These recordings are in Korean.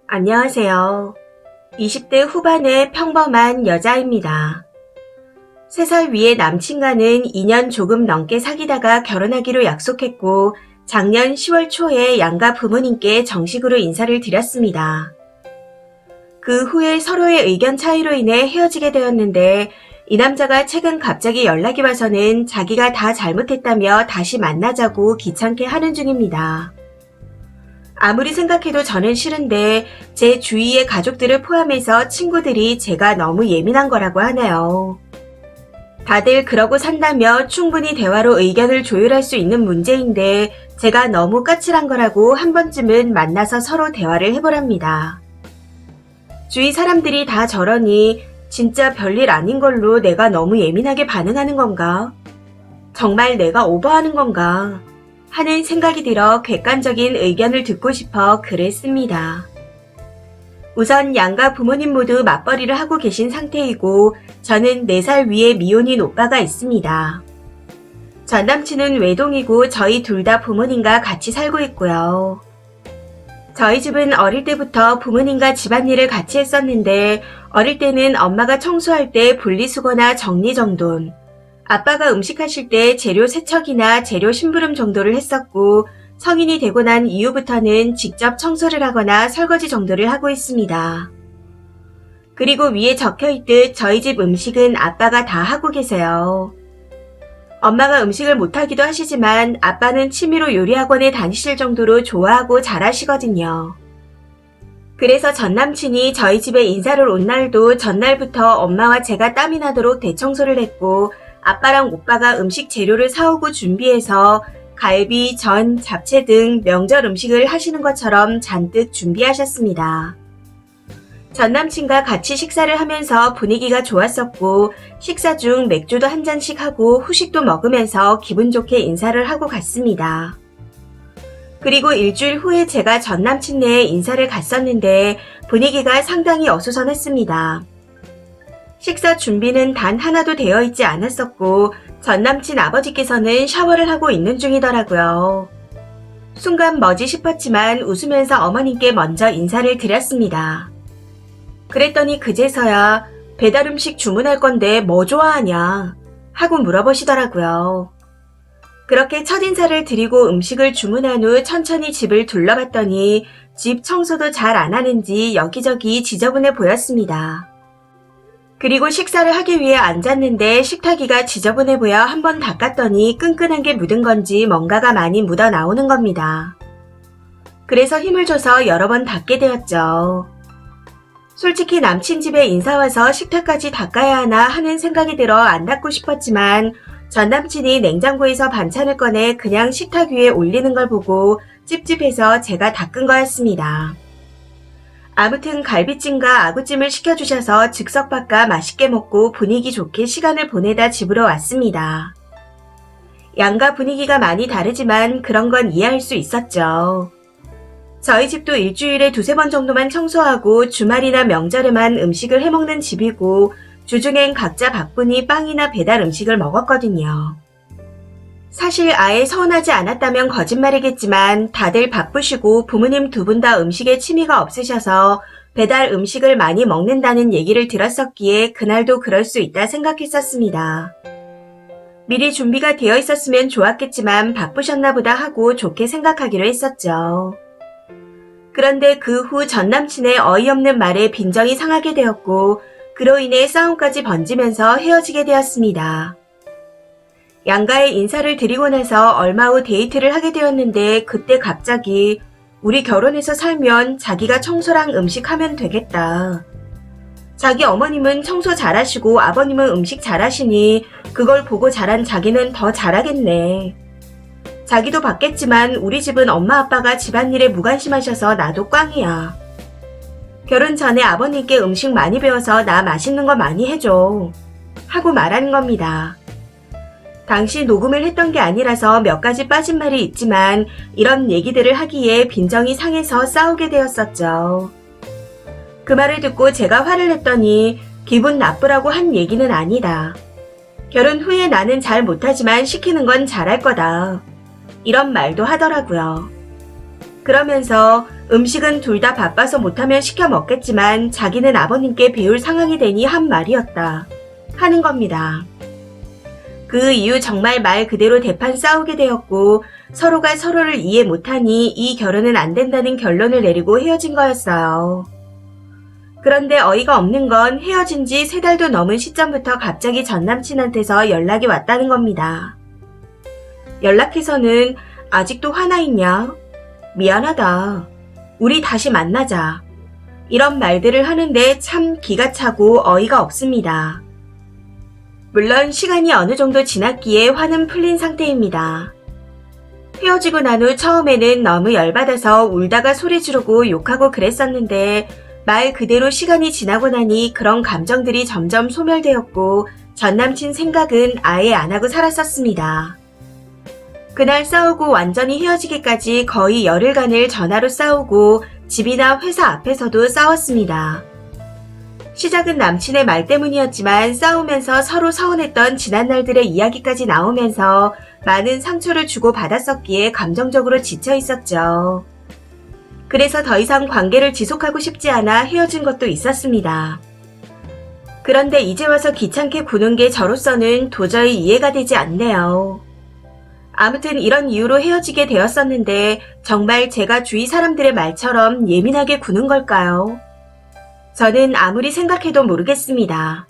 안녕하세요. 20대 후반의 평범한 여자입니다. 3살 위의 남친과는 2년 조금 넘게 사귀다가 결혼하기로 약속했고 작년 10월 초에 양가 부모님께 정식으로 인사를 드렸습니다. 그 후에 서로의 의견 차이로 인해 헤어지게 되었는데 이 남자가 최근 갑자기 연락이 와서는 자기가 다 잘못했다며 다시 만나자고 귀찮게 하는 중입니다. 아무리 생각해도 저는 싫은데 제 주위의 가족들을 포함해서 친구들이 제가 너무 예민한 거라고 하네요. 다들 그러고 산다며 충분히 대화로 의견을 조율할 수 있는 문제인데 제가 너무 까칠한 거라고 한 번쯤은 만나서 서로 대화를 해보랍니다. 주위 사람들이 다 저러니 진짜 별일 아닌 걸로 내가 너무 예민하게 반응하는 건가? 정말 내가 오버하는 건가? 하는 생각이 들어 객관적인 의견을 듣고 싶어 글을 씁니다. 우선 양가 부모님 모두 맞벌이를 하고 계신 상태이고 저는 4살 위에 미혼인 오빠가 있습니다. 전 남친은 외동이고 저희 둘 다 부모님과 같이 살고 있고요. 저희 집은 어릴 때부터 부모님과 집안일을 같이 했었는데 어릴 때는 엄마가 청소할 때 분리수거나 정리정돈, 아빠가 음식하실 때 재료 세척이나 재료 심부름 정도를 했었고 성인이 되고 난 이후부터는 직접 청소를 하거나 설거지 정도를 하고 있습니다. 그리고 위에 적혀있듯 저희 집 음식은 아빠가 다 하고 계세요. 엄마가 음식을 못하기도 하시지만 아빠는 취미로 요리학원에 다니실 정도로 좋아하고 잘하시거든요. 그래서 전 남친이 저희 집에 인사를 온 날도 전날부터 엄마와 제가 땀이 나도록 대청소를 했고 아빠랑 오빠가 음식 재료를 사오고 준비해서 갈비, 전, 잡채 등 명절 음식을 하시는 것처럼 잔뜩 준비하셨습니다. 전 남친과 같이 식사를 하면서 분위기가 좋았었고 식사 중 맥주도 한 잔씩 하고 후식도 먹으면서 기분 좋게 인사를 하고 갔습니다. 그리고 일주일 후에 제가 전 남친네에 인사를 갔었는데 분위기가 상당히 어수선했습니다. 식사 준비는 단 하나도 되어 있지 않았었고 전 남친 아버지께서는 샤워를 하고 있는 중이더라고요. 순간 뭐지 싶었지만 웃으면서 어머님께 먼저 인사를 드렸습니다. 그랬더니 그제서야 배달음식 주문할 건데 뭐 좋아하냐 하고 물어보시더라고요. 그렇게 첫인사를 드리고 음식을 주문한 후 천천히 집을 둘러봤더니 집 청소도 잘 안 하는지 여기저기 지저분해 보였습니다. 그리고 식사를 하기 위해 앉았는데 식탁위가 지저분해 보여 한번 닦았더니 끈끈한 게 묻은 건지 뭔가가 많이 묻어 나오는 겁니다. 그래서 힘을 줘서 여러 번 닦게 되었죠. 솔직히 남친 집에 인사 와서 식탁까지 닦아야 하나 하는 생각이 들어 안 닦고 싶었지만 전 남친이 냉장고에서 반찬을 꺼내 그냥 식탁 위에 올리는 걸 보고 찝찝해서 제가 닦은 거였습니다. 아무튼 갈비찜과 아구찜을 시켜주셔서 즉석 밥과 맛있게 먹고 분위기 좋게 시간을 보내다 집으로 왔습니다. 양가 분위기가 많이 다르지만 그런 건 이해할 수 있었죠. 저희 집도 일주일에 2-3번 정도만 청소하고 주말이나 명절에만 음식을 해먹는 집이고 주중엔 각자 바쁘니 빵이나 배달 음식을 먹었거든요. 사실 아예 서운하지 않았다면 거짓말이겠지만 다들 바쁘시고 부모님 2분 다 음식에 취미가 없으셔서 배달 음식을 많이 먹는다는 얘기를 들었었기에 그날도 그럴 수 있다 생각했었습니다. 미리 준비가 되어 있었으면 좋았겠지만 바쁘셨나 보다 하고 좋게 생각하기로 했었죠. 그런데 그 후 전 남친의 어이없는 말에 빈정이 상하게 되었고 그로 인해 싸움까지 번지면서 헤어지게 되었습니다. 양가에 인사를 드리고 나서 얼마 후 데이트를 하게 되었는데 그때 갑자기 우리 결혼해서 살면 자기가 청소랑 음식하면 되겠다. 자기 어머님은 청소 잘하시고 아버님은 음식 잘하시니 그걸 보고 자란 자기는 더 잘하겠네. 자기도 봤겠지만 우리 집은 엄마 아빠가 집안일에 무관심하셔서 나도 꽝이야. 결혼 전에 아버님께 음식 많이 배워서 나 맛있는 거 많이 해줘. 하고 말하는 겁니다. 당시 녹음을 했던 게 아니라서 몇 가지 빠진 말이 있지만 이런 얘기들을 하기에 빈정이 상해서 싸우게 되었었죠. 그 말을 듣고 제가 화를 냈더니 기분 나쁘라고 한 얘기는 아니다. 결혼 후에 나는 잘 못하지만 시키는 건 잘할 거다. 이런 말도 하더라고요. 그러면서 음식은 둘 다 바빠서 못하면 시켜 먹겠지만 자기는 아버님께 배울 상황이 되니 한 말이었다. 하는 겁니다. 그 이후 정말 말 그대로 대판 싸우게 되었고 서로가 서로를 이해 못하니 이 결혼은 안 된다는 결론을 내리고 헤어진 거였어요. 그런데 어이가 없는 건 헤어진 지 3달도 넘은 시점부터 갑자기 전남친한테서 연락이 왔다는 겁니다. 연락해서는 아직도 화나 있냐? 미안하다. 우리 다시 만나자. 이런 말들을 하는데 참 기가 차고 어이가 없습니다. 물론 시간이 어느 정도 지났기에 화는 풀린 상태입니다. 헤어지고 난 후 처음에는 너무 열받아서 울다가 소리 지르고 욕하고 그랬었는데 말 그대로 시간이 지나고 나니 그런 감정들이 점점 소멸되었고 전남친 생각은 아예 안 하고 살았었습니다. 그날 싸우고 완전히 헤어지기까지 거의 열흘간을 전화로 싸우고 집이나 회사 앞에서도 싸웠습니다. 시작은 남친의 말 때문이었지만 싸우면서 서로 서운했던 지난 날들의 이야기까지 나오면서 많은 상처를 주고 받았었기에 감정적으로 지쳐 있었죠. 그래서 더 이상 관계를 지속하고 싶지 않아 헤어진 것도 있었습니다. 그런데 이제 와서 귀찮게 구는 게 저로서는 도저히 이해가 되지 않네요. 아무튼 이런 이유로 헤어지게 되었었는데 정말 제가 주위 사람들의 말처럼 예민하게 구는 걸까요? 저는 아무리 생각해도 모르겠습니다.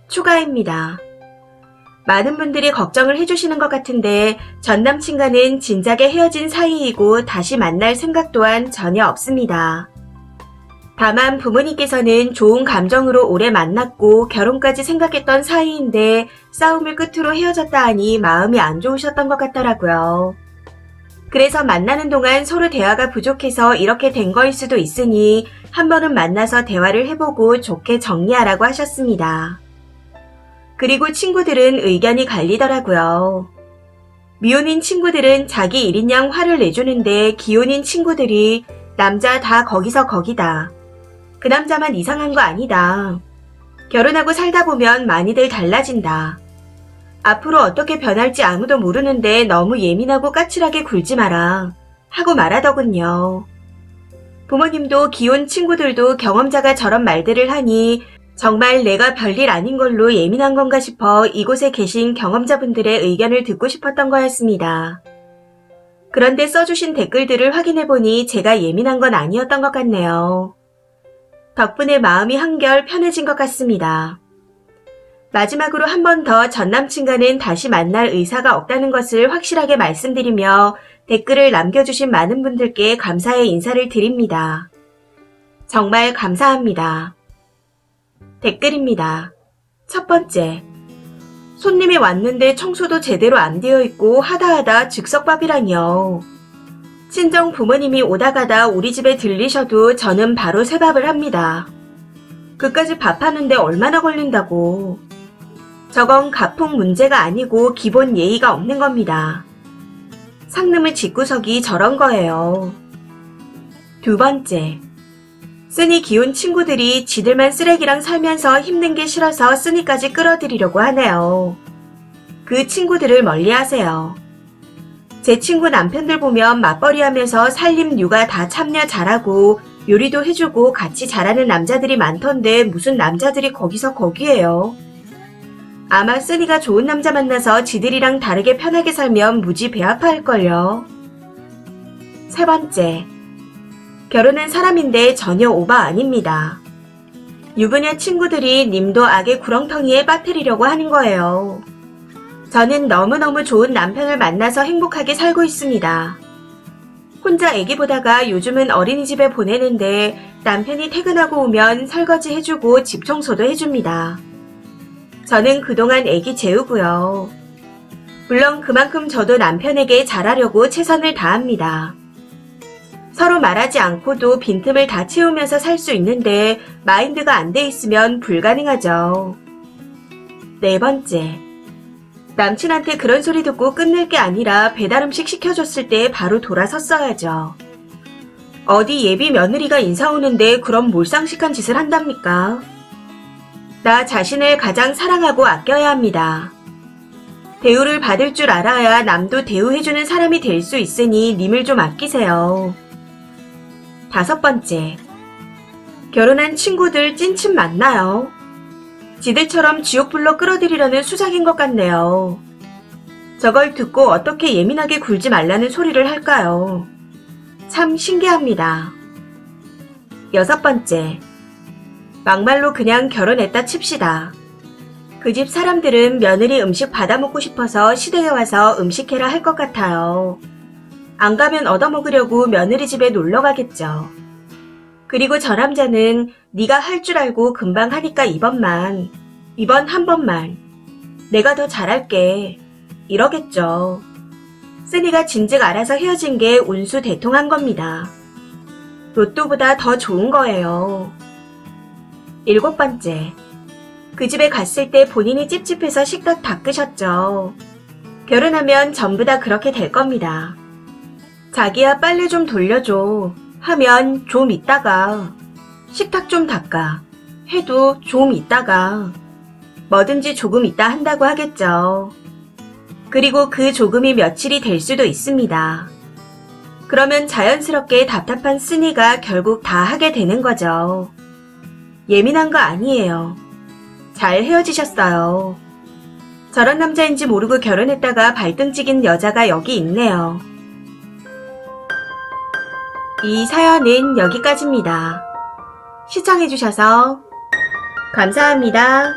추가입니다. 많은 분들이 걱정을 해주시는 것 같은데 전 남친과는 진작에 헤어진 사이이고 다시 만날 생각 또한 전혀 없습니다. 다만 부모님께서는 좋은 감정으로 오래 만났고 결혼까지 생각했던 사이인데 싸움을 끝으로 헤어졌다 하니 마음이 안 좋으셨던 것 같더라고요. 그래서 만나는 동안 서로 대화가 부족해서 이렇게 된 거일 수도 있으니 한 번은 만나서 대화를 해보고 좋게 정리하라고 하셨습니다. 그리고 친구들은 의견이 갈리더라고요. 미혼인 친구들은 자기 일인양 화를 내주는데 기혼인 친구들이 남자 다 거기서 거기다. 그 남자만 이상한 거 아니다. 결혼하고 살다 보면 많이들 달라진다. 앞으로 어떻게 변할지 아무도 모르는데 너무 예민하고 까칠하게 굴지 마라. 하고 말하더군요. 부모님도 기혼 친구들도 경험자가 저런 말들을 하니 정말 내가 별일 아닌 걸로 예민한 건가 싶어 이곳에 계신 경험자분들의 의견을 듣고 싶었던 거였습니다. 그런데 써주신 댓글들을 확인해보니 제가 예민한 건 아니었던 것 같네요. 덕분에 마음이 한결 편해진 것 같습니다. 마지막으로 한 번 더 전남친과는 다시 만날 의사가 없다는 것을 확실하게 말씀드리며 댓글을 남겨주신 많은 분들께 감사의 인사를 드립니다. 정말 감사합니다. 댓글입니다. 첫 번째, 손님이 왔는데 청소도 제대로 안 되어 있고 하다하다 즉석밥이라니요. 친정 부모님이 오다 가다 우리 집에 들리셔도 저는 바로 새밥을 합니다. 그까지 밥하는데 얼마나 걸린다고. 저건 가풍 문제가 아니고 기본 예의가 없는 겁니다. 상놈의 집구석이 저런 거예요. 두 번째, 쓰니 기혼 친구들이 지들만 쓰레기랑 살면서 힘든 게 싫어서 쓰니까지 끌어들이려고 하네요. 그 친구들을 멀리하세요. 제 친구 남편들 보면 맞벌이 하면서 살림 육아 다 참여 잘하고 요리도 해주고 같이 잘하는 남자들이 많던데 무슨 남자들이 거기서 거기에요. 아마 쓰니가 좋은 남자 만나서 지들이랑 다르게 편하게 살면 무지 배 아파할걸요. 세 번째, 결혼한 사람인데 전혀 오바 아닙니다. 유부녀 친구들이 님도 악의 구렁텅이에 빠뜨리려고 하는 거예요. 저는 너무너무 좋은 남편을 만나서 행복하게 살고 있습니다. 혼자 애기 보다가 요즘은 어린이집에 보내는데 남편이 퇴근하고 오면 설거지 해주고 집 청소도 해줍니다. 저는 그동안 애기 재우고요. 물론 그만큼 저도 남편에게 잘하려고 최선을 다합니다. 서로 말하지 않고도 빈틈을 다 채우면서 살 수 있는데 마인드가 안 돼 있으면 불가능하죠. 네 번째, 남친한테 그런 소리 듣고 끝낼 게 아니라 배달음식 시켜줬을 때 바로 돌아섰어야죠. 어디 예비 며느리가 인사 오는데 그런 몰상식한 짓을 한답니까? 나 자신을 가장 사랑하고 아껴야 합니다. 대우를 받을 줄 알아야 남도 대우해주는 사람이 될 수 있으니 님을 좀 아끼세요. 5번째. 결혼한 친구들 찐친 맞나요? 지들처럼 지옥불로 끌어들이려는 수작인 것 같네요. 저걸 듣고 어떻게 예민하게 굴지 말라는 소리를 할까요? 참 신기합니다. 6번째. 막말로 그냥 결혼했다 칩시다. 그 집 사람들은 며느리 음식 받아먹고 싶어서 시댁에 와서 음식해라 할 것 같아요. 안 가면 얻어먹으려고 며느리 집에 놀러 가겠죠. 그리고 저 남자는 네가 할 줄 알고 금방 하니까 이번 한 번만 내가 더 잘할게 이러겠죠. 쓰니가 진즉 알아서 헤어진 게 운수대통한 겁니다. 로또보다 더 좋은 거예요. 7번째. 그 집에 갔을 때 본인이 찝찝해서 식탁 닦으셨죠. 결혼하면 전부 다 그렇게 될 겁니다. 자기야 빨래 좀 돌려줘 하면 좀 있다가, 식탁 좀 닦아 해도 좀 있다가, 뭐든지 조금 있다 한다고 하겠죠. 그리고 그 조금이 며칠이 될 수도 있습니다. 그러면 자연스럽게 답답한 쓰니가 결국 다 하게 되는 거죠. 예민한 거 아니에요. 잘 헤어지셨어요. 저런 남자인지 모르고 결혼했다가 발등찍인 여자가 여기 있네요. 이 사연은 여기까지입니다. 시청해주셔서 감사합니다.